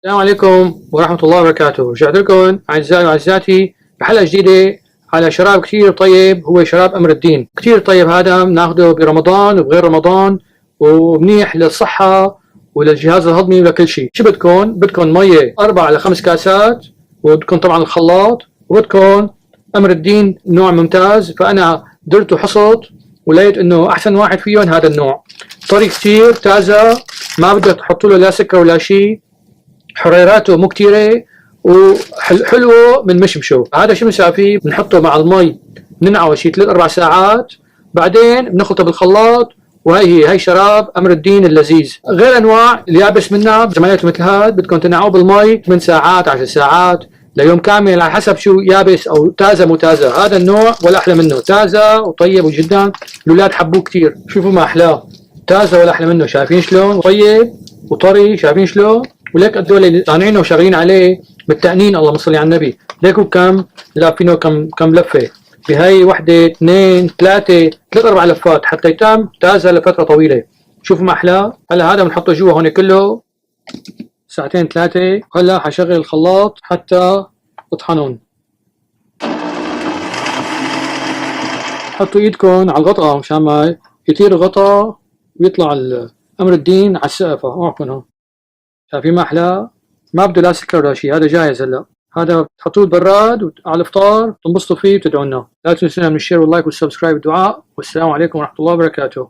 السلام عليكم ورحمة الله وبركاته. رجعت لكم أعزائي وعزاتي بحلقة جديدة على شراب كتير طيب، هو شراب أمر الدين. كتير طيب، هذا بناخده برمضان وبغير رمضان، ومنيح للصحة وللجهاز الهضمي ولكل شيء. شو بدكم مية 4 إلى 5 كاسات، وبدكم طبعا الخلاط، وبدكم أمر الدين نوع ممتاز. فأنا درت وحصت ولقيت إنه أحسن واحد فيهم هذا النوع. طري كتير تازة، ما بدك تحط له لا سكر ولا شيء، حريراته مو كتيرة، وحلوه من مشمشه. هذا شو بنسوي فيه؟ بنحطه مع المي، بننقعه شي 3-4 ساعات، بعدين بنخلطه بالخلاط. هي شراب امر الدين اللذيذ. غير انواع اليابس منها جمالته مثل هذا، بدكم تنقعوه بالمي 8 ساعات 10 ساعات ليوم كامل، على حسب شو يابس او تازه مو تازه. هذا النوع ولا احلى منه، تازه وطيب جدا، الاولاد حبوه كتير. شوفوا ما احلاه، تازه ولا احلى منه. شايفين شلون طيب وطري؟ شايفين شلون؟ وليك هدول اللي صانعينه وشغالين عليه بالتأنين، اللهم صل على النبي. ليكوا كم لافينه، كم لفه بهاي؟ وحده 2 3 4 لفات حتى يتم تازه لفتره طويله. شوفوا ما احلاه. هلا هذا بنحطه جوا هون كله ساعتين 3. هلا حشغل الخلاط حتى اطحنهم. حطوا ايدكم على الغطاء مشان ما يطير الغطاء ويطلع امر الدين على السقف. اوعكم هون. شايفين ما احلاه؟ ما بده لا سكر ولا شيء، هذا جاهز. هلا هذا تحطوه بالبراد على الافطار، تنبسطوا فيه وتدعوا لنا. لا تنسونا من الشير واللايك والسبسكرايب والدعاء، والسلام عليكم ورحمه الله وبركاته.